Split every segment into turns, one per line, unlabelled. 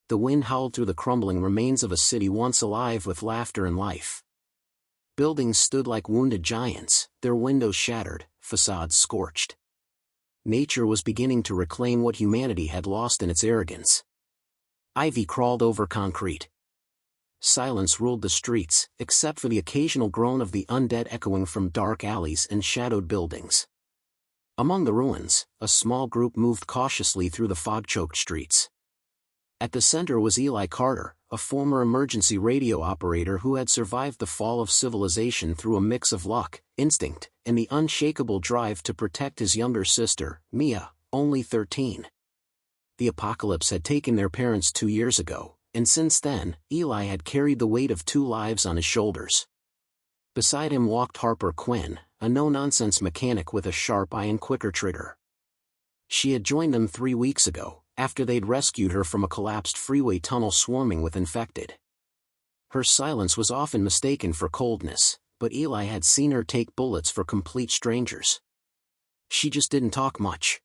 The wind howled through the crumbling remains of a city once alive with laughter and life. Buildings stood like wounded giants, their windows shattered, facades scorched. Nature was beginning to reclaim what humanity had lost in its arrogance. Ivy crawled over concrete. Silence ruled the streets, except for the occasional groan of the undead echoing from dark alleys and shadowed buildings. Among the ruins, a small group moved cautiously through the fog-choked streets. At the center was Eli Carter, a former emergency radio operator who had survived the fall of civilization through a mix of luck, instinct, and the unshakable drive to protect his younger sister, Mia, only 13. The apocalypse had taken their parents 2 years ago, and since then, Eli had carried the weight of 2 lives on his shoulders. Beside him walked Harper Quinn, a no-nonsense mechanic with a sharp eye and quicker trigger. She had joined them 3 weeks ago, after they'd rescued her from a collapsed freeway tunnel swarming with infected. Her silence was often mistaken for coldness, but Eli had seen her take bullets for complete strangers. She just didn't talk much.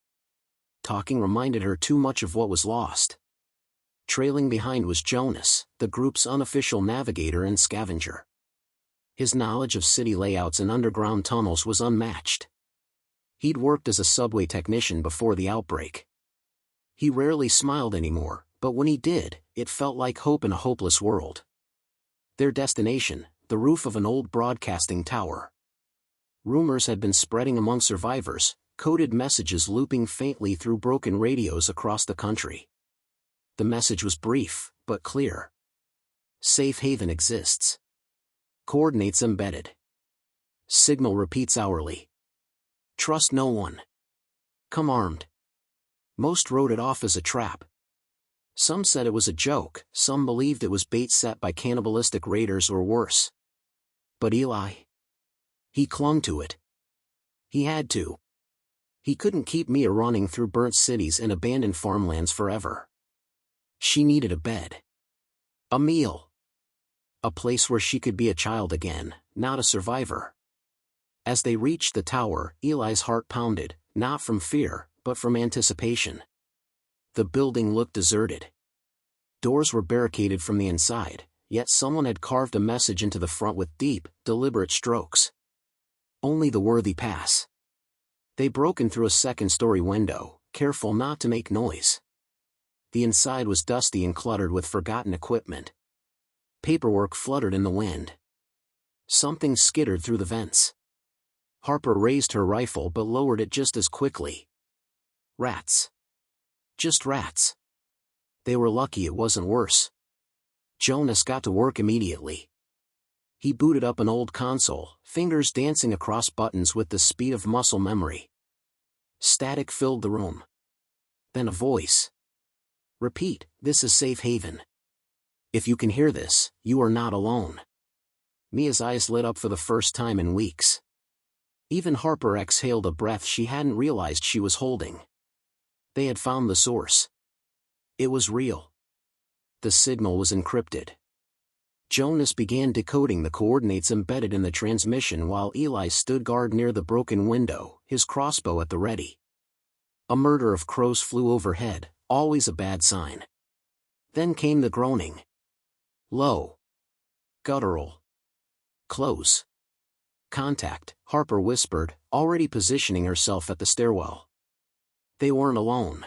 Talking reminded her too much of what was lost. Trailing behind was Jonas, the group's unofficial navigator and scavenger. His knowledge of city layouts and underground tunnels was unmatched. He'd worked as a subway technician before the outbreak. He rarely smiled anymore, but when he did, it felt like hope in a hopeless world. Their destination, the roof of an old broadcasting tower. Rumors had been spreading among survivors, coded messages looping faintly through broken radios across the country. The message was brief, but clear. Safe haven exists. Coordinates embedded. Signal repeats hourly. Trust no one. Come armed. Most wrote it off as a trap. Some said it was a joke, some believed it was bait set by cannibalistic raiders or worse. But Eli? He clung to it. He had to. He couldn't keep Mia running through burnt cities and abandoned farmlands forever. She needed a bed. A meal. A place where she could be a child again, not a survivor. As they reached the tower, Eli's heart pounded, not from fear, but from anticipation. The building looked deserted. Doors were barricaded from the inside, yet someone had carved a message into the front with deep, deliberate strokes. Only the worthy pass. They broke in through a second-story window, careful not to make noise. The inside was dusty and cluttered with forgotten equipment. Paperwork fluttered in the wind. Something skittered through the vents. Harper raised her rifle but lowered it just as quickly. Rats. Just rats. They were lucky it wasn't worse. Jonas got to work immediately. He booted up an old console, fingers dancing across buttons with the speed of muscle memory. Static filled the room. Then a voice. Repeat, this is safe haven. If you can hear this, you are not alone. Mia's eyes lit up for the first time in weeks. Even Harper exhaled a breath she hadn't realized she was holding. They had found the source. It was real. The signal was encrypted. Jonas began decoding the coordinates embedded in the transmission while Eli stood guard near the broken window, his crossbow at the ready. A murder of crows flew overhead, always a bad sign. Then came the groaning. Low. Guttural. Close. Contact, Harper whispered, already positioning herself at the stairwell. They weren't alone.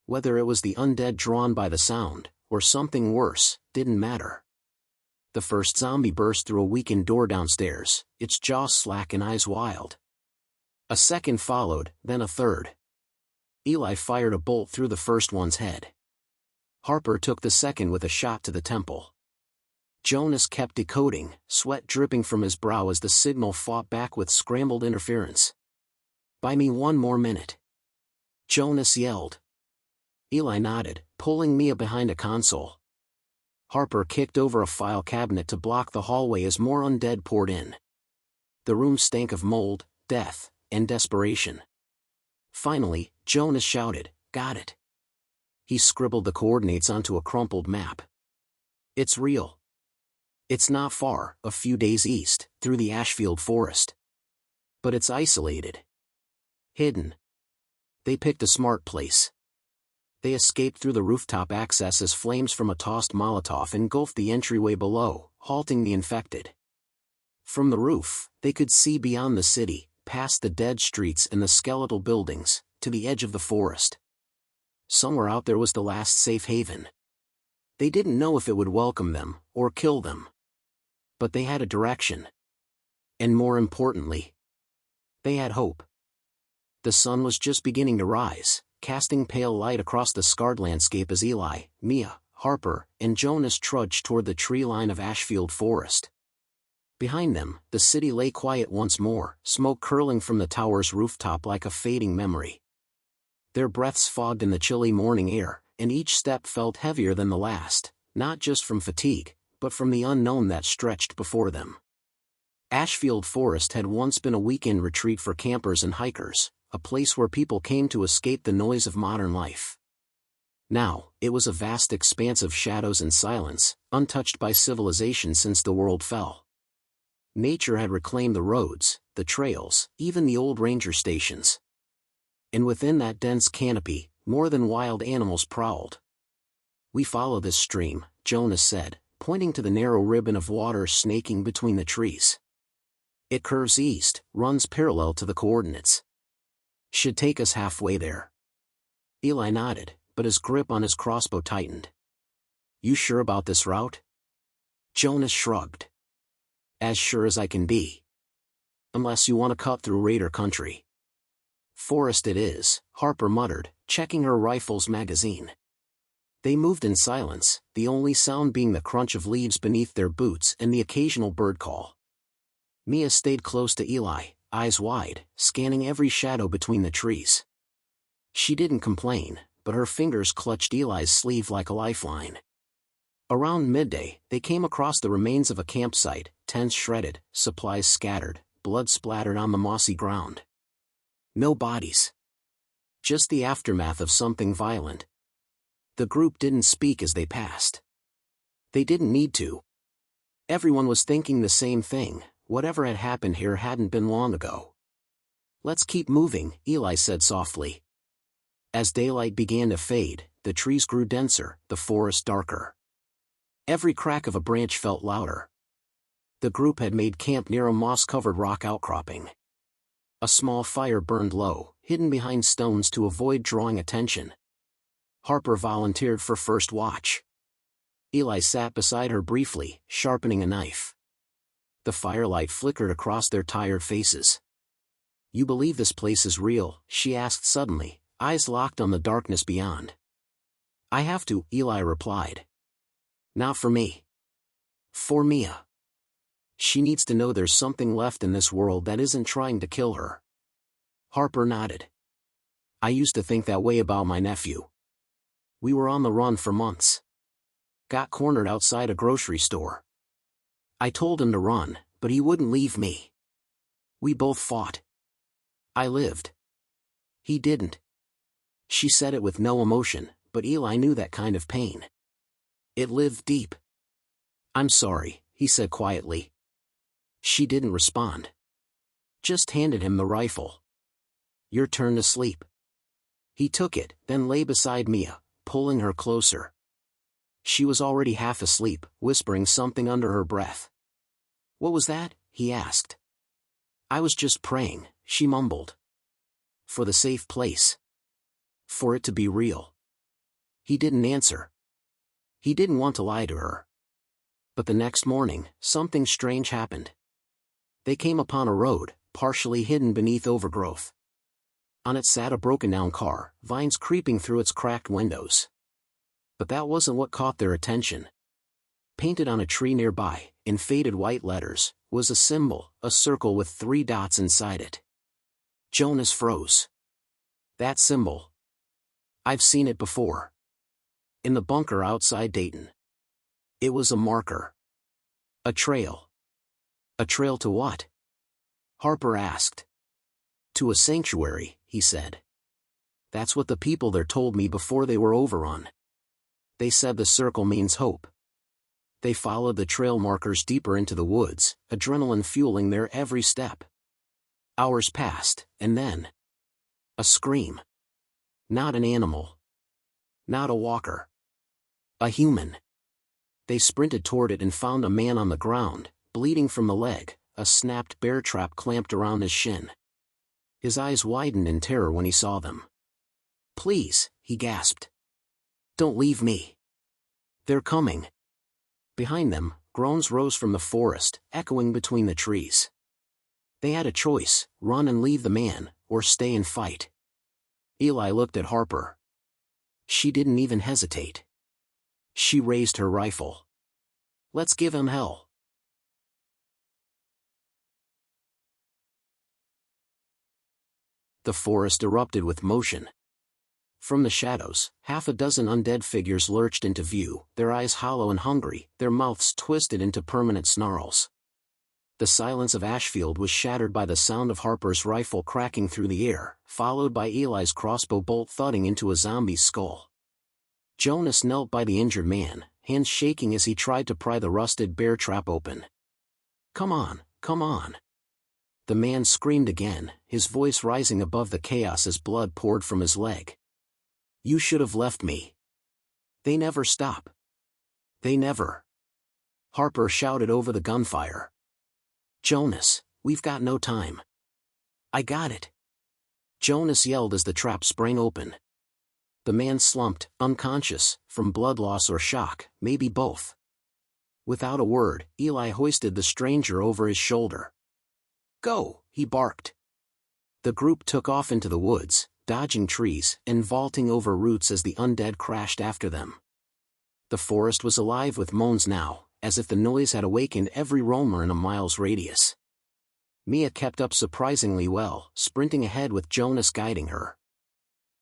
Whether it was the undead drawn by the sound, or something worse, didn't matter. The first zombie burst through a weakened door downstairs, its jaw slack and eyes wild. A second followed, then a third. Eli fired a bolt through the first one's head. Harper took the second with a shot to the temple. Jonas kept decoding, sweat dripping from his brow as the signal fought back with scrambled interference. Buy me 1 more minute. Jonas yelled. Eli nodded, pulling Mia behind a console. Harper kicked over a file cabinet to block the hallway as more undead poured in. The room stank of mold, death, and desperation. Finally, Jonas shouted, "Got it." He scribbled the coordinates onto a crumpled map. It's real. It's not far, a few days east, through the Ashfield forest. But it's isolated. Hidden. They picked a smart place. They escaped through the rooftop access as flames from a tossed Molotov engulfed the entryway below, halting the infected. From the roof, they could see beyond the city, past the dead streets and the skeletal buildings, to the edge of the forest. Somewhere out there was the last safe haven. They didn't know if it would welcome them, or kill them. But they had a direction. And more importantly, they had hope. The sun was just beginning to rise, casting pale light across the scarred landscape as Eli, Mia, Harper, and Jonas trudged toward the tree line of Ashfield Forest. Behind them, the city lay quiet once more, smoke curling from the tower's rooftop like a fading memory. Their breaths fogged in the chilly morning air, and each step felt heavier than the last, not just from fatigue, but from the unknown that stretched before them. Ashfield Forest had once been a weekend retreat for campers and hikers, a place where people came to escape the noise of modern life. Now, it was a vast expanse of shadows and silence, untouched by civilization since the world fell. Nature had reclaimed the roads, the trails, even the old ranger stations. And within that dense canopy, more than wild animals prowled. "We follow this stream," Jonas said, pointing to the narrow ribbon of water snaking between the trees. "It curves east, runs parallel to the coordinates. Should take us halfway there." Eli nodded, but his grip on his crossbow tightened. "You sure about this route?" Jonas shrugged. "As sure as I can be. Unless you want to cut through raider country." "Forest it is," Harper muttered, checking her rifle's magazine. They moved in silence, the only sound being the crunch of leaves beneath their boots and the occasional bird call. Mia stayed close to Eli, eyes wide, scanning every shadow between the trees. She didn't complain, but her fingers clutched Eli's sleeve like a lifeline. Around midday, they came across the remains of a campsite, tents shredded, supplies scattered, blood splattered on the mossy ground. No bodies. Just the aftermath of something violent. The group didn't speak as they passed. They didn't need to. Everyone was thinking the same thing. Whatever had happened here hadn't been long ago. "Let's keep moving," Eli said softly. As daylight began to fade, the trees grew denser, the forest darker. Every crack of a branch felt louder. The group had made camp near a moss-covered rock outcropping. A small fire burned low, hidden behind stones to avoid drawing attention. Harper volunteered for first watch. Eli sat beside her briefly, sharpening a knife. The firelight flickered across their tired faces. "You believe this place is real?" she asked suddenly, eyes locked on the darkness beyond. "I have to," Eli replied. "Not for me. For Mia. She needs to know there's something left in this world that isn't trying to kill her." Harper nodded. "I used to think that way about my nephew. We were on the run for months. Got cornered outside a grocery store. I told him to run, but he wouldn't leave me. We both fought. I lived. He didn't." She said it with no emotion, but Eli knew that kind of pain. It lived deep. "I'm sorry," he said quietly. She didn't respond. Just handed him the rifle. "Your turn to sleep." He took it, then lay beside Mia, pulling her closer. She was already half asleep, whispering something under her breath. "What was that?" he asked. "I was just praying," she mumbled. "For the safe place. For it to be real." He didn't answer. He didn't want to lie to her. But the next morning, something strange happened. They came upon a road, partially hidden beneath overgrowth. On it sat a broken-down car, vines creeping through its cracked windows. But that wasn't what caught their attention. Painted on a tree nearby, in faded white letters, was a symbol, a circle with 3 dots inside it. Jonas froze. That symbol. I've seen it before. In the bunker outside Dayton. It was a marker. A trail. A trail to what? Harper asked. To a sanctuary, he said. That's what the people there told me before they were overrun. They said the circle means hope. They followed the trail markers deeper into the woods, adrenaline fueling their every step. Hours passed, and then... a scream. Not an animal. Not a walker. A human. They sprinted toward it and found a man on the ground, bleeding from the leg, a snapped bear trap clamped around his shin. His eyes widened in terror when he saw them. "Please," he gasped. "Don't leave me. They're coming." Behind them, groans rose from the forest, echoing between the trees. They had a choice: run and leave the man, or stay and fight. Eli looked at Harper. She didn't even hesitate. She raised her rifle. "Let's give him hell." The forest erupted with motion. From the shadows, half a dozen undead figures lurched into view, their eyes hollow and hungry, their mouths twisted into permanent snarls. The silence of Ashfield was shattered by the sound of Harper's rifle cracking through the air, followed by Eli's crossbow bolt thudding into a zombie's skull. Jonas knelt by the injured man, hands shaking as he tried to pry the rusted bear trap open. "Come on, come on." The man screamed again, his voice rising above the chaos as blood poured from his leg. "You should have left me. They never stop. They never." Harper shouted over the gunfire. "Jonas, we've got no time." "I got it." Jonas yelled as the trap sprang open. The man slumped, unconscious, from blood loss or shock, maybe both. Without a word, Eli hoisted the stranger over his shoulder. "Go," he barked. The group took off into the woods, dodging trees and vaulting over roots as the undead crashed after them. The forest was alive with moans now, as if the noise had awakened every roamer in a mile's radius. Mia kept up surprisingly well, sprinting ahead with Jonas guiding her.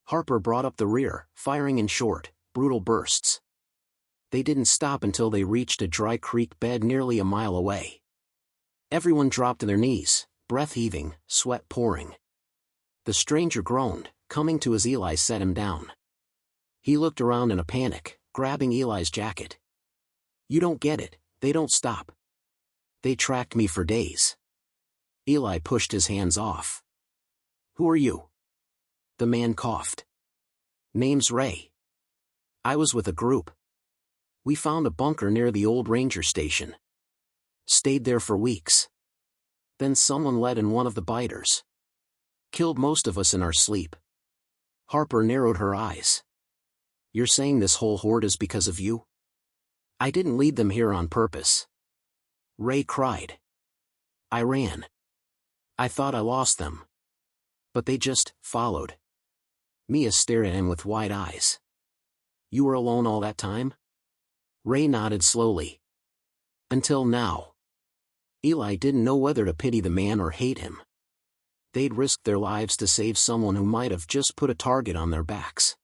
Harper brought up the rear, firing in short, brutal bursts. They didn't stop until they reached a dry creek bed nearly a mile away. Everyone dropped to their knees, breath heaving, sweat pouring. The stranger groaned, coming to as Eli set him down. He looked around in a panic, grabbing Eli's jacket. "You don't get it, they don't stop. They tracked me for days." Eli pushed his hands off. "Who are you?" The man coughed. "Name's Ray. I was with a group. We found a bunker near the old ranger station. Stayed there for weeks. Then someone let in one of the biters. Killed most of us in our sleep." Harper narrowed her eyes. "You're saying this whole horde is because of you?" "I didn't lead them here on purpose." Ray cried. "I ran. I thought I lost them. But they just followed." Mia stared at him with wide eyes. "You were alone all that time?" Ray nodded slowly. "Until now." Eli didn't know whether to pity the man or hate him. They'd risked their lives to save someone who might have just put a target on their backs.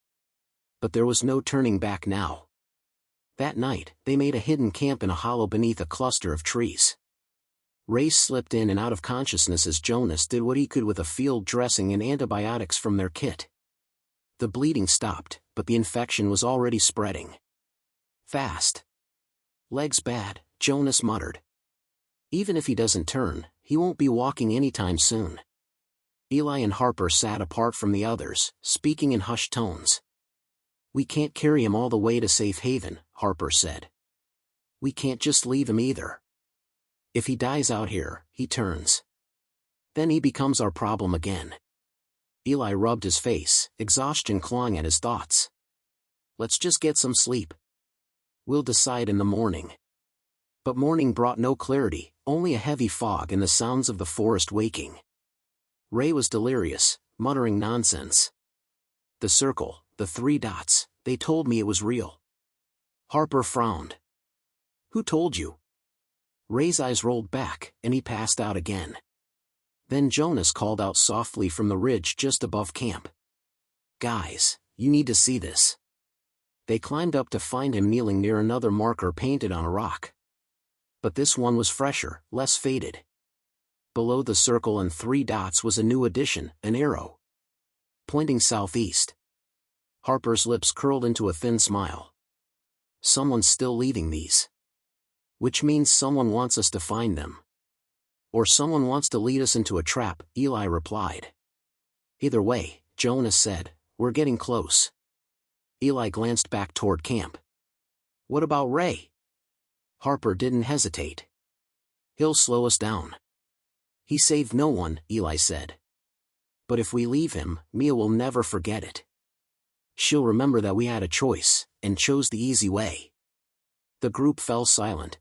But there was no turning back now. That night, they made a hidden camp in a hollow beneath a cluster of trees. Ray slipped in and out of consciousness as Jonas did what he could with a field dressing and antibiotics from their kit. The bleeding stopped, but the infection was already spreading. Fast. "Leg's bad," Jonas muttered. "Even if he doesn't turn, he won't be walking anytime soon." Eli and Harper sat apart from the others, speaking in hushed tones. "We can't carry him all the way to safe haven," Harper said. "We can't just leave him either. If he dies out here, he turns. Then he becomes our problem again." Eli rubbed his face, exhaustion clawing at his thoughts. "Let's just get some sleep. We'll decide in the morning." But morning brought no clarity, only a heavy fog and the sounds of the forest waking. Ray was delirious, muttering nonsense. "The circle, the 3 dots, they told me it was real." Harper frowned. "Who told you?" Ray's eyes rolled back, and he passed out again. Then Jonas called out softly from the ridge just above camp. "Guys, you need to see this." They climbed up to find him kneeling near another marker painted on a rock. But this one was fresher, less faded. Below the circle and 3 dots was a new addition, an arrow. Pointing southeast. Harper's lips curled into a thin smile. "Someone's still leaving these. Which means someone wants us to find them. Or someone wants to lead us into a trap," Eli replied. "Either way," Jonas said, "we're getting close." Eli glanced back toward camp. What about Ray? Harper didn't hesitate. He'll slow us down. He saved no one, Eli said. But if we leave him, Mia will never forget it. She'll remember that we had a choice, and chose the easy way. The group fell silent.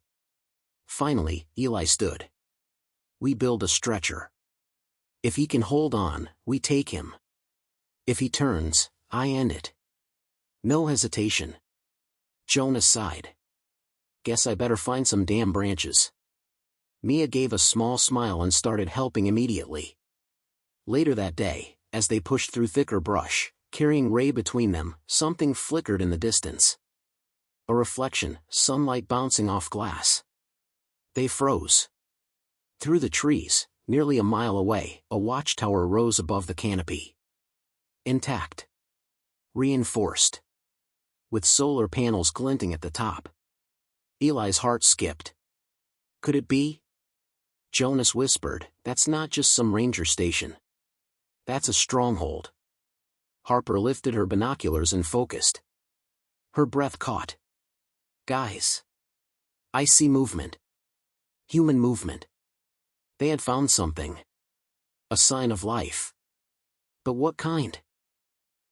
Finally, Eli stood. We build a stretcher. If he can hold on, we take him. If he turns, I end it. No hesitation. Jonas sighed. Guess I better find some damn branches. Mia gave a small smile and started helping immediately. Later that day, as they pushed through thicker brush, carrying Ray between them, something flickered in the distance. A reflection, sunlight bouncing off glass. They froze. Through the trees, nearly a mile away, a watchtower rose above the canopy. Intact. Reinforced. With solar panels glinting at the top. Eli's heart skipped. Could it be? Jonas whispered, that's not just some ranger station. That's a stronghold. Harper lifted her binoculars and focused. Her breath caught. Guys. I see movement. Human movement. They had found something. A sign of life. But what kind?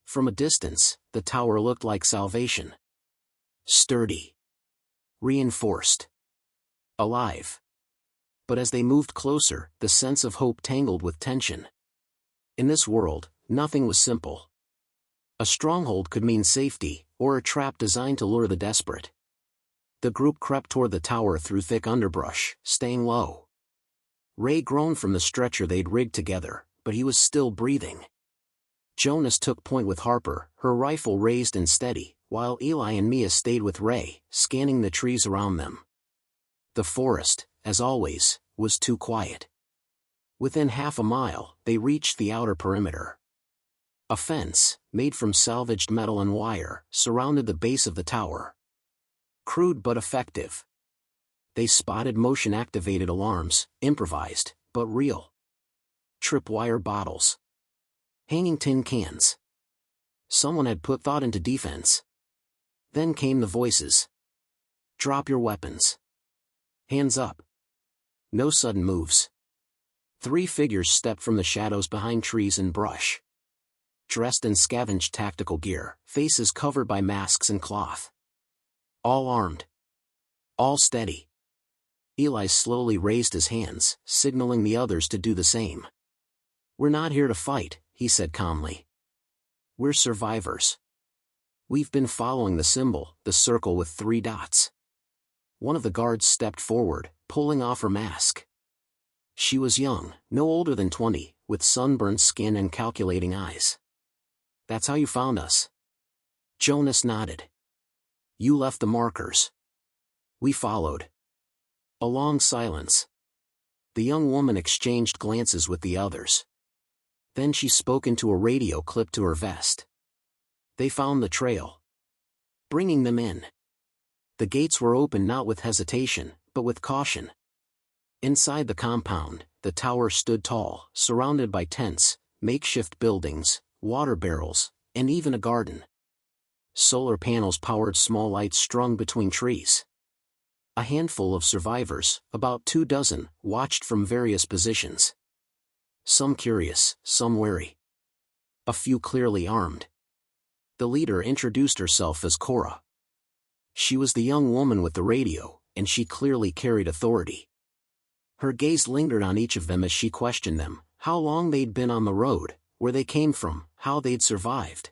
From a distance, the tower looked like salvation. Sturdy. Reinforced. Alive. But as they moved closer, the sense of hope tangled with tension. In this world, nothing was simple. A stronghold could mean safety, or a trap designed to lure the desperate. The group crept toward the tower through thick underbrush, staying low. Ray groaned from the stretcher they'd rigged together, but he was still breathing. Jonas took point with Harper, her rifle raised and steady, while Eli and Mia stayed with Ray, scanning the trees around them. The forest, as always, was too quiet. Within half a mile, they reached the outer perimeter. A fence, made from salvaged metal and wire, surrounded the base of the tower. Crude but effective. They spotted motion-activated alarms, improvised, but real. Tripwire bottles. Hanging tin cans. Someone had put thought into defense. Then came the voices. Drop your weapons. Hands up. No sudden moves. 3 figures stepped from the shadows behind trees and brush. Dressed in scavenged tactical gear, faces covered by masks and cloth. All armed. All steady. Eli slowly raised his hands, signaling the others to do the same. We're not here to fight, he said calmly. We're survivors. We've been following the symbol, the circle with 3 dots. One of the guards stepped forward, pulling off her mask. She was young, no older than 20, with sunburned skin and calculating eyes. That's how you found us. Jonas nodded. You left the markers. We followed. A long silence. The young woman exchanged glances with the others. Then she spoke into a radio clipped to her vest. They found the trail. Bringing them in. The gates were open not with hesitation, but with caution. Inside the compound, the tower stood tall, surrounded by tents, makeshift buildings, water barrels, and even a garden. Solar panels powered small lights strung between trees. A handful of survivors, about 2 dozen, watched from various positions. Some curious, some wary. A few clearly armed. The leader introduced herself as Cora. She was the young woman with the radio, and she clearly carried authority. Her gaze lingered on each of them as she questioned them, how long they'd been on the road, where they came from, how they'd survived.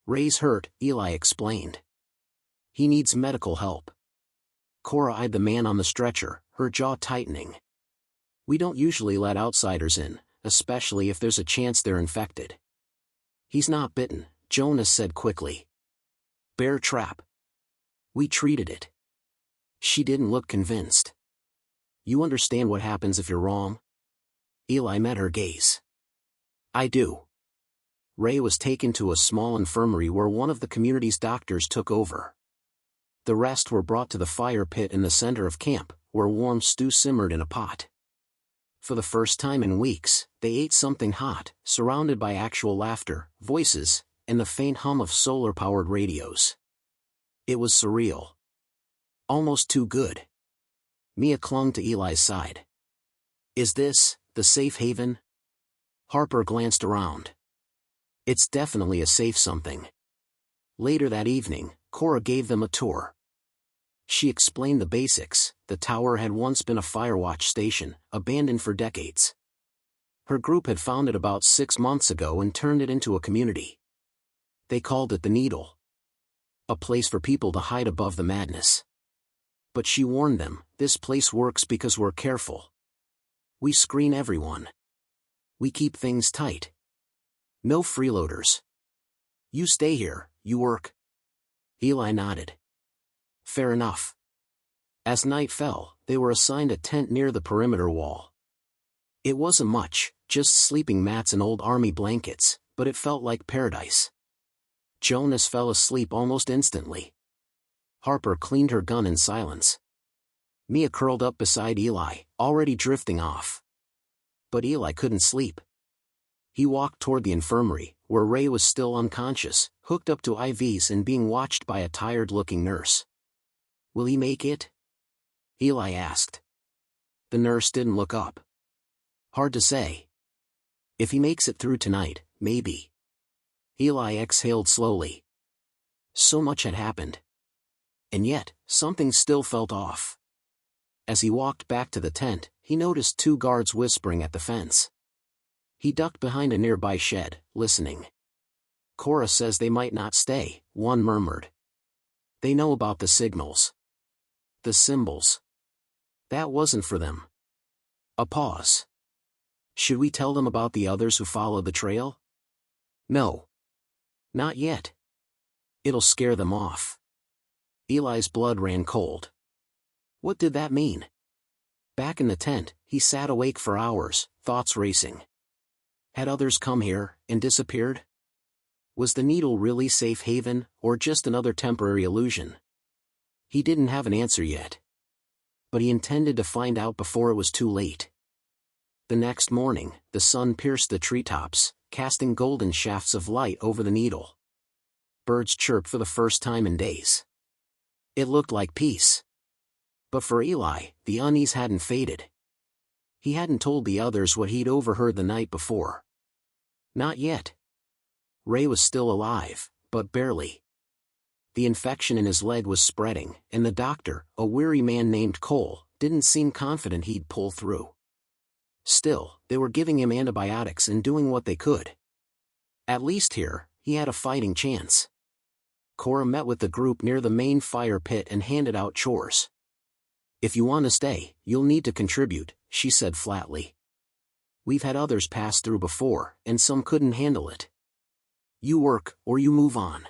Ray's hurt, Eli explained. He needs medical help. Cora eyed the man on the stretcher, her jaw tightening. We don't usually let outsiders in, especially if there's a chance they're infected. He's not bitten, Jonas said quickly. Bear trap. We treated it. She didn't look convinced. You understand what happens if you're wrong? Eli met her gaze. I do. Ray was taken to a small infirmary where one of the community's doctors took over. The rest were brought to the fire pit in the center of camp, where warm stew simmered in a pot. For the first time in weeks, they ate something hot, surrounded by actual laughter, voices, and the faint hum of solar-powered radios. It was surreal. Almost too good. Mia clung to Eli's side. Is this the safe haven? Harper glanced around. It's definitely a safe something. Later that evening, Cora gave them a tour. She explained the basics. The tower had once been a firewatch station, abandoned for decades. Her group had found it about 6 months ago and turned it into a community. They called it the Needle. A place for people to hide above the madness. But she warned them, this place works because we're careful. We screen everyone. We keep things tight. No freeloaders. You stay here, you work. Eli nodded. Fair enough. As night fell, they were assigned a tent near the perimeter wall. It wasn't much, just sleeping mats and old army blankets, but it felt like paradise. Jonas fell asleep almost instantly. Harper cleaned her gun in silence. Mia curled up beside Eli, already drifting off. But Eli couldn't sleep. He walked toward the infirmary, where Ray was still unconscious, hooked up to IVs and being watched by a tired-looking nurse. Will he make it? Eli asked. The nurse didn't look up. Hard to say. If he makes it through tonight, maybe. Eli exhaled slowly. So much had happened. And yet, something still felt off. As he walked back to the tent, he noticed 2 guards whispering at the fence. He ducked behind a nearby shed, listening. Cora says they might not stay, one murmured. They know about the signals. The symbols. That wasn't for them. A pause. Should we tell them about the others who followed the trail? No. Not yet. It'll scare them off. Eli's blood ran cold. What did that mean? Back in the tent, he sat awake for hours, thoughts racing. Had others come here, and disappeared? Was the Needle really safe haven, or just another temporary illusion? He didn't have an answer yet. But he intended to find out before it was too late. The next morning, the sun pierced the treetops, casting golden shafts of light over the Needle. Birds chirped for the first time in days. It looked like peace. But for Eli, the unease hadn't faded. He hadn't told the others what he'd overheard the night before. Not yet. Ray was still alive, but barely. The infection in his leg was spreading, and the doctor, a weary man named Cole, didn't seem confident he'd pull through. Still, they were giving him antibiotics and doing what they could. At least here, he had a fighting chance. Cora met with the group near the main fire pit and handed out chores. If you want to stay, you'll need to contribute, she said flatly. We've had others pass through before, and some couldn't handle it. You work, or you move on.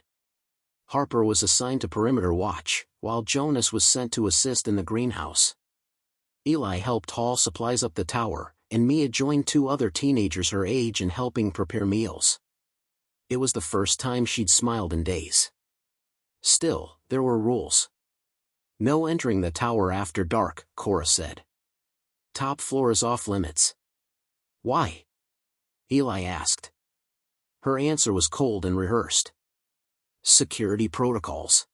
Harper was assigned to perimeter watch, while Jonas was sent to assist in the greenhouse. Eli helped haul supplies up the tower, and Mia joined 2 other teenagers her age in helping prepare meals. It was the first time she'd smiled in days. Still, there were rules. No entering the tower after dark, Cora said. Top floor is off limits. Why? Eli asked. Her answer was cold and rehearsed. Security protocols.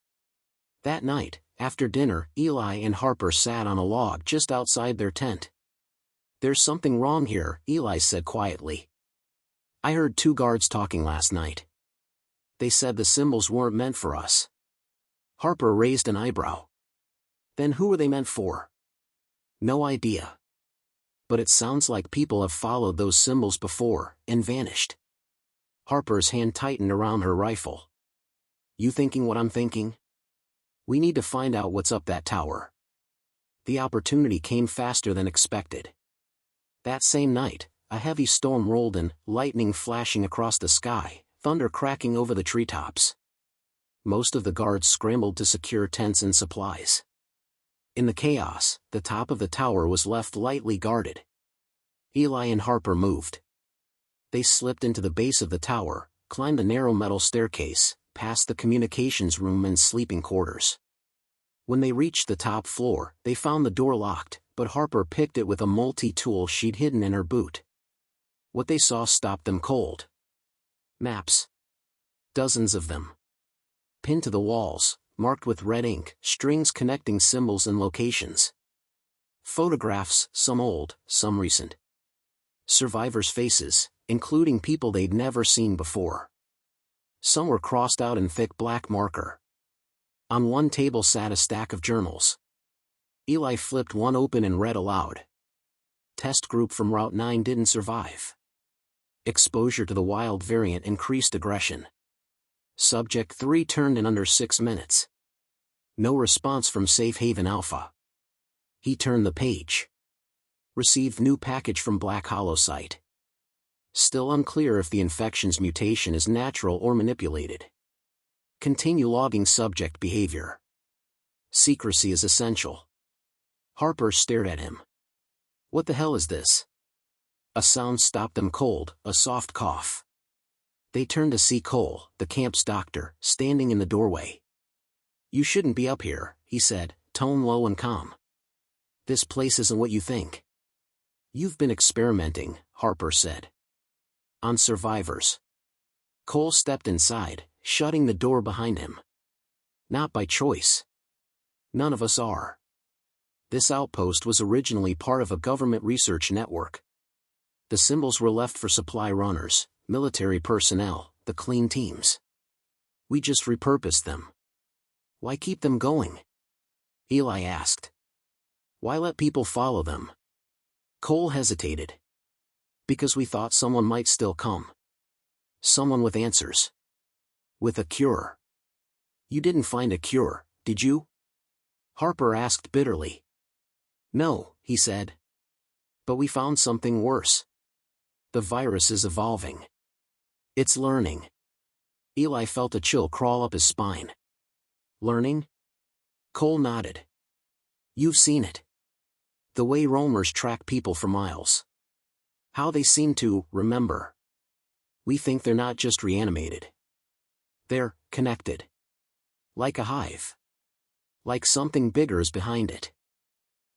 That night, after dinner, Eli and Harper sat on a log just outside their tent. There's something wrong here, Eli said quietly. I heard 2 guards talking last night. They said the symbols weren't meant for us. Harper raised an eyebrow. Then who were they meant for? No idea. But it sounds like people have followed those symbols before, and vanished. Harper's hand tightened around her rifle. You thinking what I'm thinking? We need to find out what's up that tower. The opportunity came faster than expected. That same night, a heavy storm rolled in, lightning flashing across the sky, thunder cracking over the treetops. Most of the guards scrambled to secure tents and supplies. In the chaos, the top of the tower was left lightly guarded. Eli and Harper moved. They slipped into the base of the tower, climbed the narrow metal staircase, past the communications room and sleeping quarters. When they reached the top floor, they found the door locked, but Harper picked it with a multi-tool she'd hidden in her boot. What they saw stopped them cold. Maps. Dozens of them. Pinned to the walls, marked with red ink, strings connecting symbols and locations. Photographs, some old, some recent. Survivors' faces, including people they'd never seen before. Some were crossed out in thick black marker. On one table sat a stack of journals. Eli flipped one open and read aloud. Test group from Route 9 didn't survive. Exposure to the wild variant increased aggression. Subject 3 turned in under 6 minutes. No response from Safe Haven Alpha. He turned the page. Received new package from Black Hollow site. Still unclear if the infection's mutation is natural or manipulated. Continue logging subject behavior. Secrecy is essential. Harper stared at him. What the hell is this? A sound stopped them cold, a soft cough. They turned to see Cole, the camp's doctor, standing in the doorway. You shouldn't be up here, he said, tone low and calm. This place isn't what you think. You've been experimenting, Harper said. On survivors. Cole stepped inside, shutting the door behind him. Not by choice. None of us are. This outpost was originally part of a government research network. The symbols were left for supply runners, military personnel, the clean teams. We just repurposed them. Why keep them going? Eli asked. Why let people follow them? Cole hesitated. Because we thought someone might still come. Someone with answers. With a cure. You didn't find a cure, did you? Harper asked bitterly. No, he said. But we found something worse. The virus is evolving. It's learning. Eli felt a chill crawl up his spine. Learning? Cole nodded. You've seen it. The way roamers track people for miles. How they seem to remember. We think they're not just reanimated. They're connected. Like a hive. Like something bigger is behind it.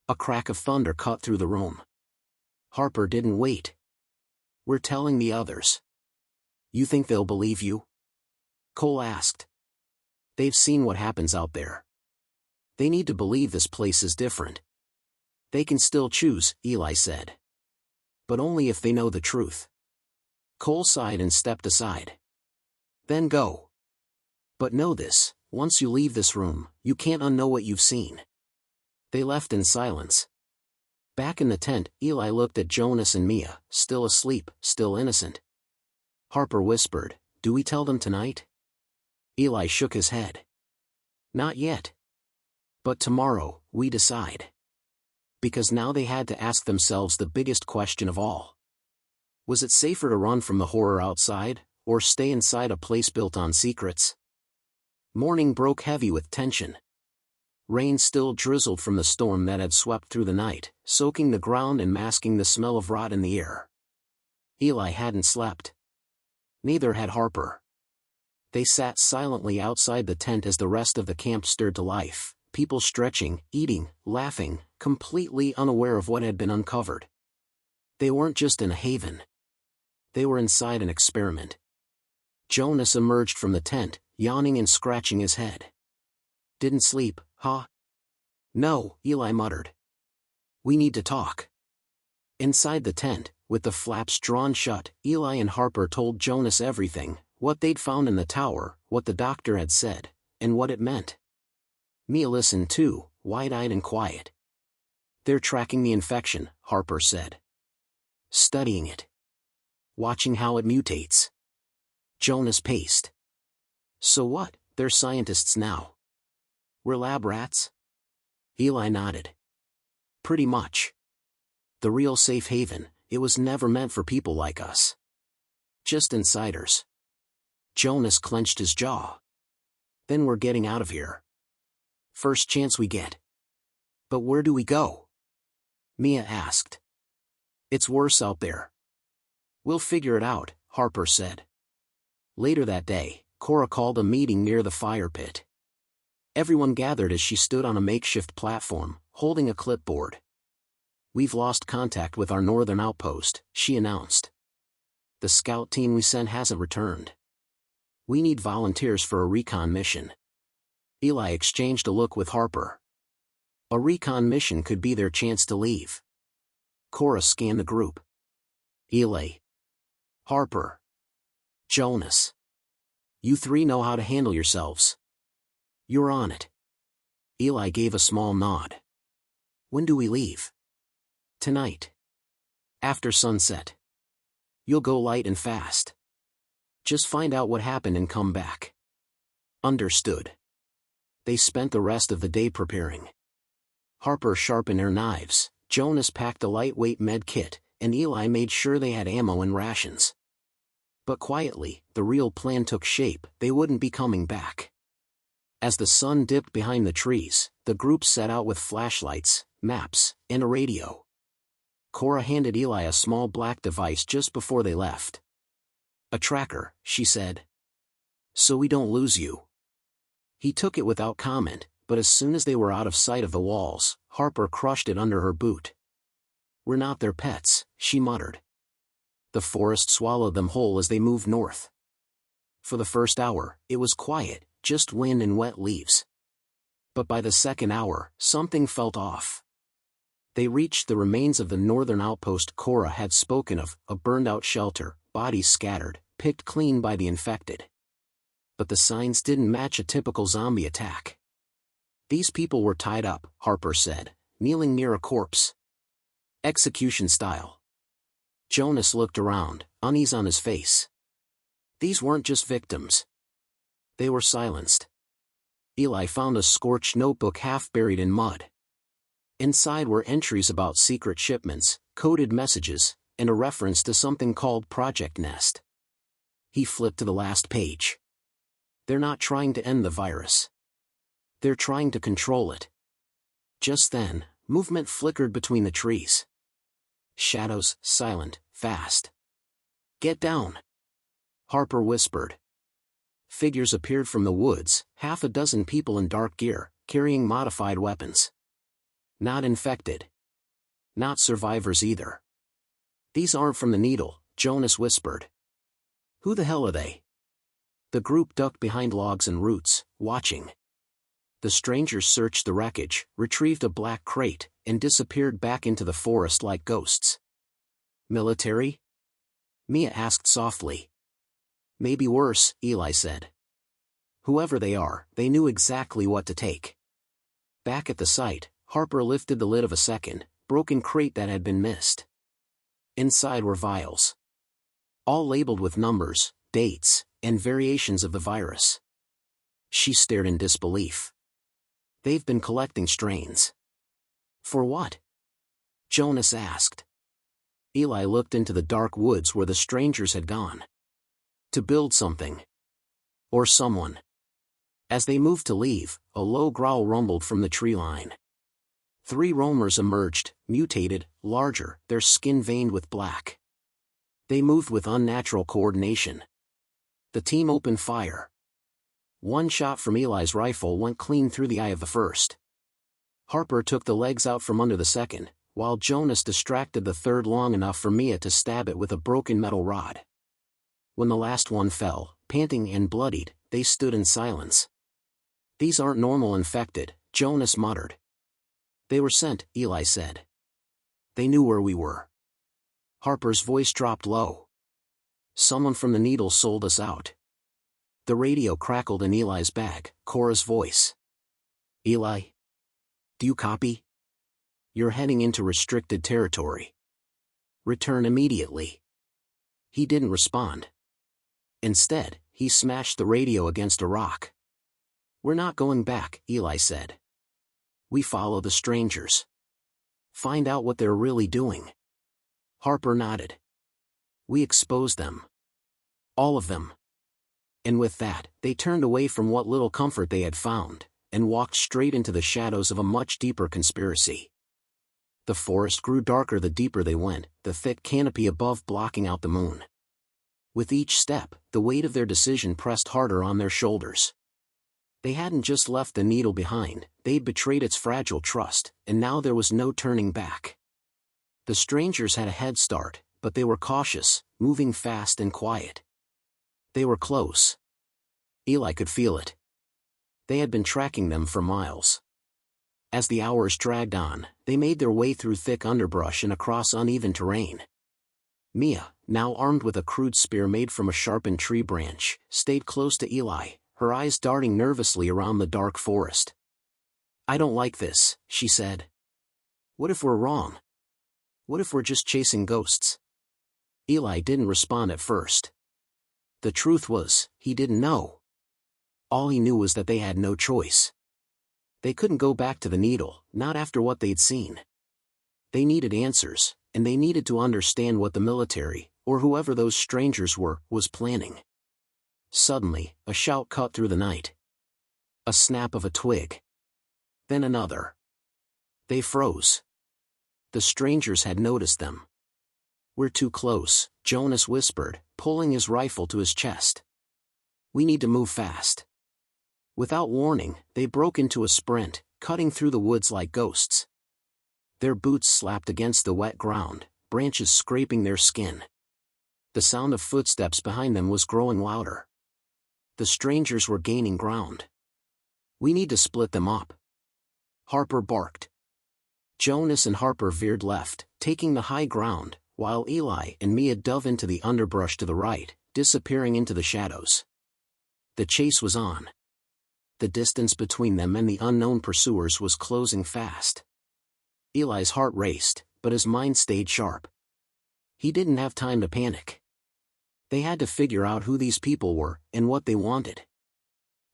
A crack of thunder cut through the room. Harper didn't wait. We're telling the others. You think they'll believe you? Cole asked. They've seen what happens out there. They need to believe this place is different. They can still choose, Eli said. But only if they know the truth. Cole sighed and stepped aside. Then go. But know this, once you leave this room, you can't unknow what you've seen. They left in silence. Back in the tent, Eli looked at Jonas and Mia, still asleep, still innocent. Harper whispered, Do we tell them tonight? Eli shook his head. Not yet. But tomorrow, we decide. Because now they had to ask themselves the biggest question of all. Was it safer to run from the horror outside, or stay inside a place built on secrets? Morning broke heavy with tension. Rain still drizzled from the storm that had swept through the night, soaking the ground and masking the smell of rot in the air. Eli hadn't slept. Neither had Harper. They sat silently outside the tent as the rest of the camp stirred to life, people stretching, eating, laughing, completely unaware of what had been uncovered. They weren't just in a haven. They were inside an experiment. Jonas emerged from the tent, yawning and scratching his head. Didn't sleep, huh? No, Eli muttered. We need to talk. Inside the tent, with the flaps drawn shut, Eli and Harper told Jonas everything, what they'd found in the tower, what the doctor had said, and what it meant. Mia listened too, wide-eyed and quiet. They're tracking the infection, Harper said. Studying it. Watching how it mutates. Jonas paced. So what, they're scientists now. We're lab rats? Eli nodded. Pretty much. The real safe haven, it was never meant for people like us. Just insiders. Jonas clenched his jaw. Then we're getting out of here. First chance we get. But where do we go? Mia asked. It's worse out there. We'll figure it out, Harper said. Later that day, Cora called a meeting near the fire pit. Everyone gathered as she stood on a makeshift platform, holding a clipboard. We've lost contact with our northern outpost, she announced. The scout team we sent hasn't returned. We need volunteers for a recon mission. Eli exchanged a look with Harper. A recon mission could be their chance to leave. Cora scanned the group. Eli. Harper. Jonas. You three know how to handle yourselves. You're on it. Eli gave a small nod. When do we leave? Tonight. After sunset. You'll go light and fast. Just find out what happened and come back. Understood. They spent the rest of the day preparing. Harper sharpened her knives, Jonas packed a lightweight med kit, and Eli made sure they had ammo and rations. But quietly, the real plan took shape. They wouldn't be coming back. As the sun dipped behind the trees, the group set out with flashlights, maps, and a radio. Cora handed Eli a small black device just before they left. A tracker, she said. So we don't lose you. He took it without comment, but as soon as they were out of sight of the walls, Harper crushed it under her boot. We're not their pets, she muttered. The forest swallowed them whole as they moved north. For the first hour, it was quiet, just wind and wet leaves. But by the second hour, something felt off. They reached the remains of the northern outpost Cora had spoken of, a burned-out shelter, bodies scattered, picked clean by the infected. But the signs didn't match a typical zombie attack. These people were tied up, Harper said, kneeling near a corpse. Execution style. Jonas looked around, unease on his face. These weren't just victims. They were silenced. Eli found a scorched notebook half buried in mud. Inside were entries about secret shipments, coded messages, and a reference to something called Project Nest. He flipped to the last page. They're not trying to end the virus. They're trying to control it. Just then, movement flickered between the trees. Shadows, silent, fast. Get down. Harper whispered. Figures appeared from the woods, half a dozen people in dark gear, carrying modified weapons. Not infected. Not survivors either. These aren't from the Needle, Jonas whispered. Who the hell are they? The group ducked behind logs and roots, watching. The strangers searched the wreckage, retrieved a black crate, and disappeared back into the forest like ghosts. Military? Mia asked softly. Maybe worse, Eli said. Whoever they are, they knew exactly what to take. Back at the site, Harper lifted the lid of a second, broken crate that had been missed. Inside were vials. All labeled with numbers, dates, and variations of the virus. She stared in disbelief. They've been collecting strains. For what? Jonas asked. Eli looked into the dark woods where the strangers had gone. To build something. Or someone. As they moved to leave, a low growl rumbled from the tree line. 3 roamers emerged, mutated, larger, their skin veined with black. They moved with unnatural coordination. The team opened fire. One shot from Eli's rifle went clean through the eye of the first. Harper took the legs out from under the second, while Jonas distracted the third long enough for Mia to stab it with a broken metal rod. When the last one fell, panting and bloodied, they stood in silence. These aren't normal infected, Jonas muttered. They were sent, Eli said. They knew where we were. Harper's voice dropped low. Someone from the Needle sold us out. The radio crackled in Eli's bag, Cora's voice. Eli? Do you copy? You're heading into restricted territory. Return immediately. He didn't respond. Instead, he smashed the radio against a rock. We're not going back, Eli said. We follow the strangers. Find out what they're really doing. Harper nodded. We expose them. All of them. And with that, they turned away from what little comfort they had found, and walked straight into the shadows of a much deeper conspiracy. The forest grew darker the deeper they went, the thick canopy above blocking out the moon. With each step, the weight of their decision pressed harder on their shoulders. They hadn't just left the Needle behind, they'd betrayed its fragile trust, and now there was no turning back. The strangers had a head start, but they were cautious, moving fast and quiet. They were close. Eli could feel it. They had been tracking them for miles. As the hours dragged on, they made their way through thick underbrush and across uneven terrain. Mia, now armed with a crude spear made from a sharpened tree branch, stayed close to Eli, her eyes darting nervously around the dark forest. "I don't like this," she said. "What if we're wrong? What if we're just chasing ghosts?" Eli didn't respond at first. The truth was, he didn't know. All he knew was that they had no choice. They couldn't go back to the Needle, not after what they'd seen. They needed answers, and they needed to understand what the military, or whoever those strangers were, was planning. Suddenly, a shout cut through the night. A snap of a twig. Then another. They froze. The strangers had noticed them. "We're too close," Jonas whispered, pulling his rifle to his chest. "We need to move fast." Without warning, they broke into a sprint, cutting through the woods like ghosts. Their boots slapped against the wet ground, branches scraping their skin. The sound of footsteps behind them was growing louder. The strangers were gaining ground. "We need to split them up," Harper barked. Jonas and Harper veered left, taking the high ground, while Eli and Mia dove into the underbrush to the right, disappearing into the shadows. The chase was on. The distance between them and the unknown pursuers was closing fast. Eli's heart raced, but his mind stayed sharp. He didn't have time to panic. They had to figure out who these people were, and what they wanted.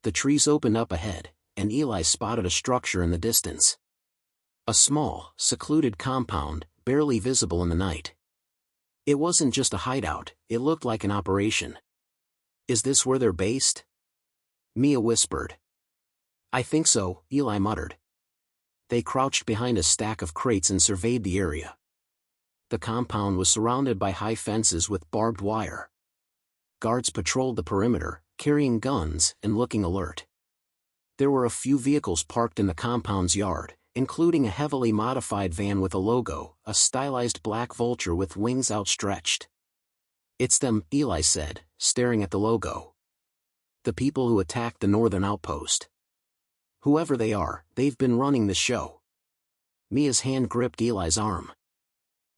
The trees opened up ahead, and Eli spotted a structure in the distance. A small, secluded compound, barely visible in the night. It wasn't just a hideout, it looked like an operation. "Is this where they're based?" Mia whispered. "I think so," Eli muttered. They crouched behind a stack of crates and surveyed the area. The compound was surrounded by high fences with barbed wire. Guards patrolled the perimeter, carrying guns and looking alert. There were a few vehicles parked in the compound's yard, including a heavily modified van with a logo, a stylized black vulture with wings outstretched. "It's them," Eli said, staring at the logo. "The people who attacked the northern outpost. Whoever they are, they've been running the show." Mia's hand gripped Eli's arm.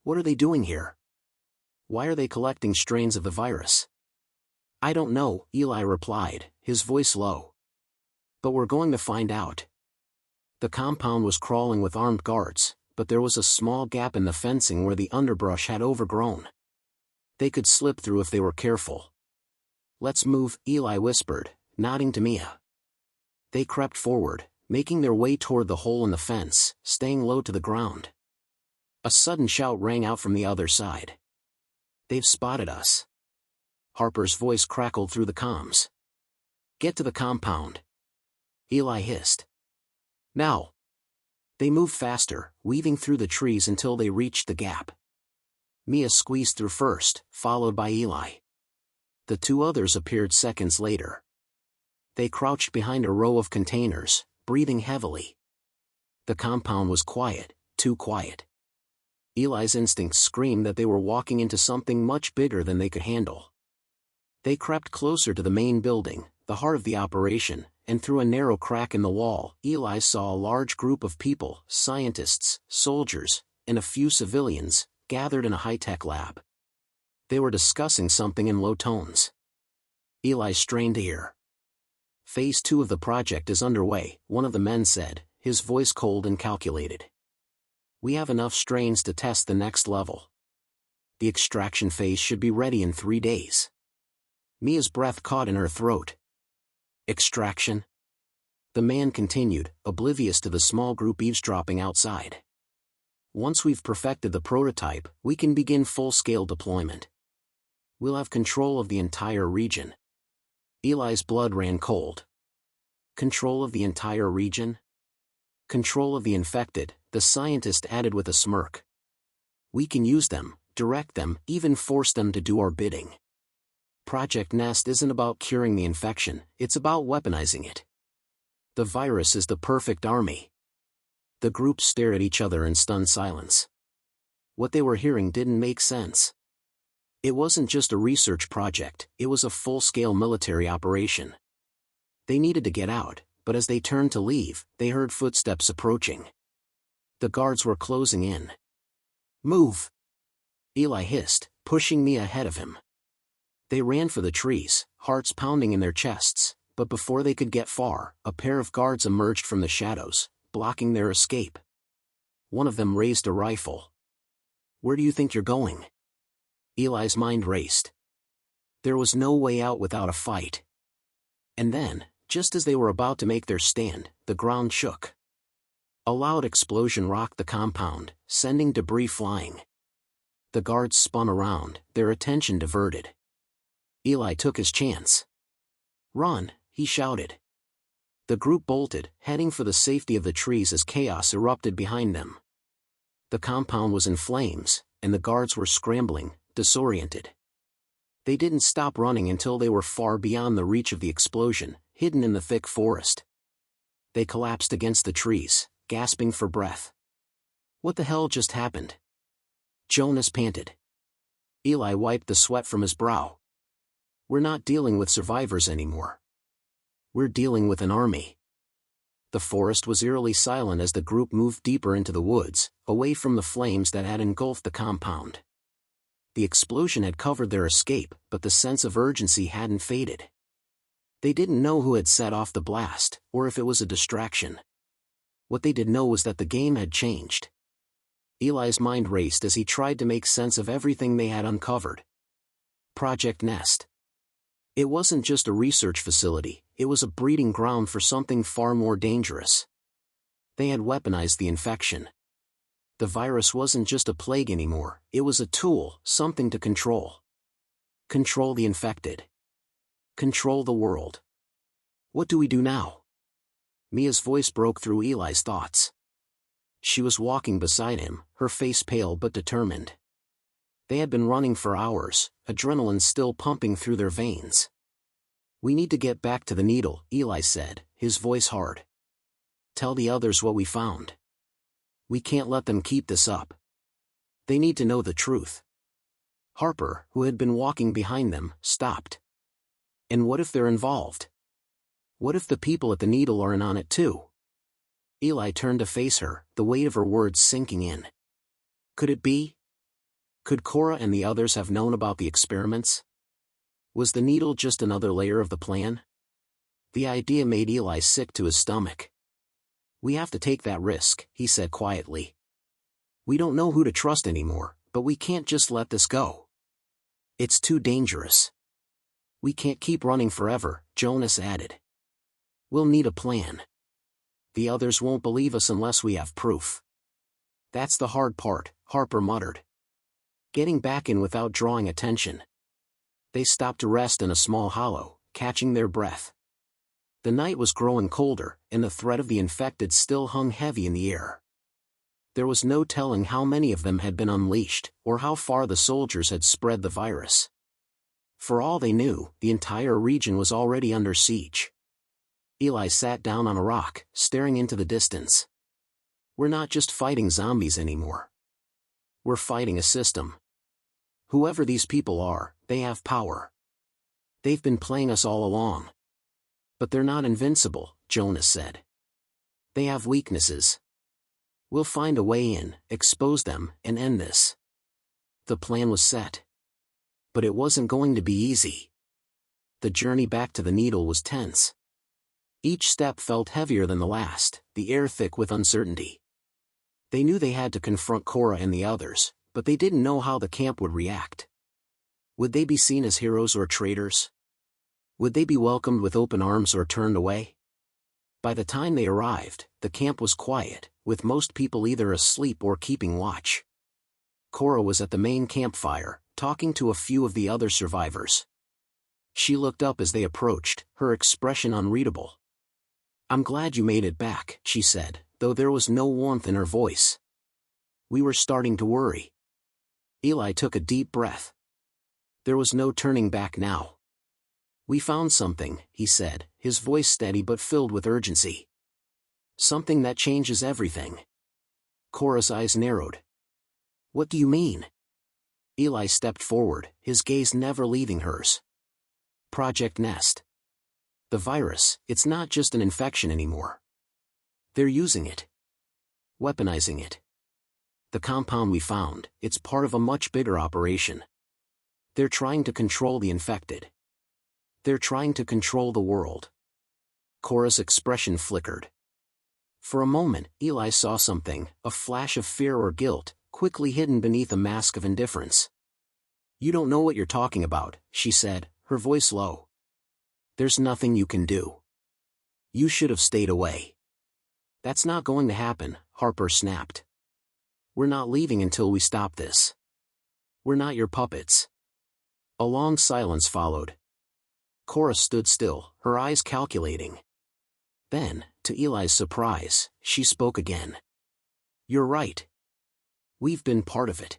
"What are they doing here? Why are they collecting strains of the virus?" "I don't know," Eli replied, his voice low. "But we're going to find out." The compound was crawling with armed guards, but there was a small gap in the fencing where the underbrush had overgrown. They could slip through if they were careful. "Let's move," Eli whispered, nodding to Mia. They crept forward, making their way toward the hole in the fence, staying low to the ground. A sudden shout rang out from the other side. "They've spotted us." Harper's voice crackled through the comms. "Get to the compound," Eli hissed. "Now." They moved faster, weaving through the trees until they reached the gap. Mia squeezed through first, followed by Eli. The two others appeared seconds later. They crouched behind a row of containers, breathing heavily. The compound was quiet, too quiet. Eli's instincts screamed that they were walking into something much bigger than they could handle. They crept closer to the main building, the heart of the operation, and through a narrow crack in the wall, Eli saw a large group of people, scientists, soldiers, and a few civilians, gathered in a high-tech lab. They were discussing something in low tones. Eli strained to hear. "Phase 2 of the project is underway," one of the men said, his voice cold and calculated. "We have enough strains to test the next level. The extraction phase should be ready in 3 days." Mia's breath caught in her throat. "Extraction?" The man continued, oblivious to the small group eavesdropping outside. "Once we've perfected the prototype, we can begin full-scale deployment. We'll have control of the entire region." Eli's blood ran cold. "Control of the entire region?" "Control of the infected," the scientist added with a smirk. "We can use them, direct them, even force them to do our bidding. Project Nest isn't about curing the infection, it's about weaponizing it. The virus is the perfect army." The group stared at each other in stunned silence. What they were hearing didn't make sense. It wasn't just a research project, it was a full-scale military operation. They needed to get out, but as they turned to leave, they heard footsteps approaching. The guards were closing in. "Move!" Eli hissed, pushing Mia ahead of him. They ran for the trees, hearts pounding in their chests, but before they could get far, a pair of guards emerged from the shadows, blocking their escape. One of them raised a rifle. "Where do you think you're going?" Eli's mind raced. There was no way out without a fight. And then, just as they were about to make their stand, the ground shook. A loud explosion rocked the compound, sending debris flying. The guards spun around, their attention diverted. Eli took his chance. "Run!" he shouted. The group bolted, heading for the safety of the trees as chaos erupted behind them. The compound was in flames, and the guards were scrambling, disoriented. They didn't stop running until they were far beyond the reach of the explosion, hidden in the thick forest. They collapsed against the trees, gasping for breath. "What the hell just happened?" Jonas panted. Eli wiped the sweat from his brow. "We're not dealing with survivors anymore. We're dealing with an army." The forest was eerily silent as the group moved deeper into the woods, away from the flames that had engulfed the compound. The explosion had covered their escape, but the sense of urgency hadn't faded. They didn't know who had set off the blast, or if it was a distraction. What they did know was that the game had changed. Eli's mind raced as he tried to make sense of everything they had uncovered. Project Nest. It wasn't just a research facility, it was a breeding ground for something far more dangerous. They had weaponized the infection. The virus wasn't just a plague anymore, it was a tool, something to control. Control the infected. Control the world. "What do we do now?" Mia's voice broke through Eli's thoughts. She was walking beside him, her face pale but determined. They had been running for hours, adrenaline still pumping through their veins. "We need to get back to the needle," Eli said, his voice hard. "Tell the others what we found. We can't let them keep this up. They need to know the truth." Harper, who had been walking behind them, stopped. "And what if they're involved? What if the people at the needle are in on it too?" Eli turned to face her, the weight of her words sinking in. Could it be? Could Cora and the others have known about the experiments? Was the needle just another layer of the plan? The idea made Eli sick to his stomach. "We have to take that risk," he said quietly. "We don't know who to trust anymore, but we can't just let this go. It's too dangerous." "We can't keep running forever," Jonas added. "We'll need a plan. The others won't believe us unless we have proof." "That's the hard part," Harper muttered. "Getting back in without drawing attention." They stopped to rest in a small hollow, catching their breath. The night was growing colder, and the threat of the infected still hung heavy in the air. There was no telling how many of them had been unleashed, or how far the soldiers had spread the virus. For all they knew, the entire region was already under siege. Eli sat down on a rock, staring into the distance. "We're not just fighting zombies anymore. We're fighting a system. Whoever these people are, they have power. They've been playing us all along. But they're not invincible," Jonas said. "They have weaknesses. We'll find a way in, expose them, and end this." The plan was set. But it wasn't going to be easy. The journey back to the needle was tense. Each step felt heavier than the last, the air thick with uncertainty. They knew they had to confront Cora and the others, but they didn't know how the camp would react. Would they be seen as heroes or traitors? Would they be welcomed with open arms or turned away? By the time they arrived, the camp was quiet, with most people either asleep or keeping watch. Cora was at the main campfire, talking to a few of the other survivors. She looked up as they approached, her expression unreadable. "I'm glad you made it back," she said, though there was no warmth in her voice. "We were starting to worry." Eli took a deep breath. There was no turning back now. "We found something," he said, his voice steady but filled with urgency. "Something that changes everything." Cora's eyes narrowed. "What do you mean?" Eli stepped forward, his gaze never leaving hers. "Project Nest. The virus, it's not just an infection anymore. They're using it. Weaponizing it. The compound we found, it's part of a much bigger operation. They're trying to control the infected. They're trying to control the world. Cora's expression flickered. For a moment, Eli saw something, a flash of fear or guilt, quickly hidden beneath a mask of indifference. "You don't know what you're talking about," she said, her voice low. "There's nothing you can do. You should have stayed away." "That's not going to happen," Harper snapped. "We're not leaving until we stop this. We're not your puppets." A long silence followed. Cora stood still, her eyes calculating. Then, to Eli's surprise, she spoke again. "You're right. We've been part of it.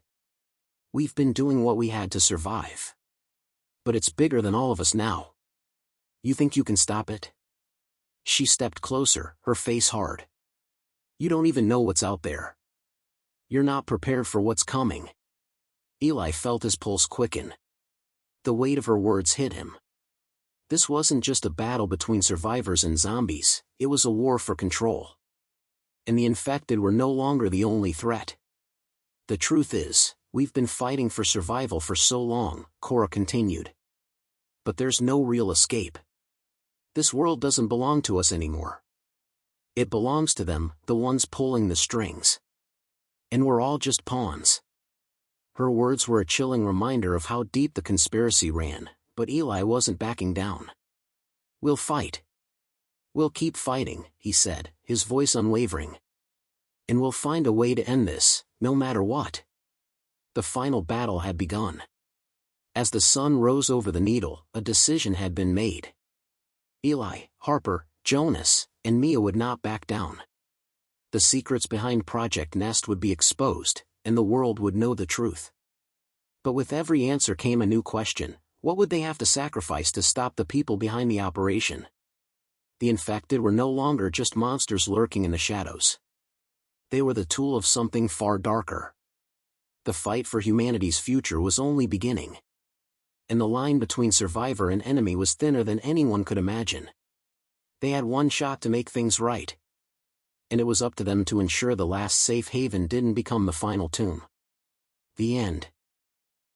We've been doing what we had to survive. But it's bigger than all of us now. You think you can stop it?" She stepped closer, her face hard. "You don't even know what's out there. You're not prepared for what's coming." Eli felt his pulse quicken. The weight of her words hit him. This wasn't just a battle between survivors and zombies, it was a war for control. And the infected were no longer the only threat. "The truth is, we've been fighting for survival for so long," Cora continued. "But there's no real escape. This world doesn't belong to us anymore. It belongs to them, the ones pulling the strings. And we're all just pawns." Her words were a chilling reminder of how deep the conspiracy ran, but Eli wasn't backing down. "We'll fight. We'll keep fighting," he said, his voice unwavering. "And we'll find a way to end this, no matter what." The final battle had begun. As the sun rose over the needle, a decision had been made. Eli, Harper, Jonas, and Mia would not back down. The secrets behind Project Nest would be exposed, and the world would know the truth. But with every answer came a new question: what would they have to sacrifice to stop the people behind the operation? The infected were no longer just monsters lurking in the shadows. They were the tool of something far darker. The fight for humanity's future was only beginning. And the line between survivor and enemy was thinner than anyone could imagine. They had one shot to make things right. And it was up to them to ensure the last safe haven didn't become the final tomb. The end.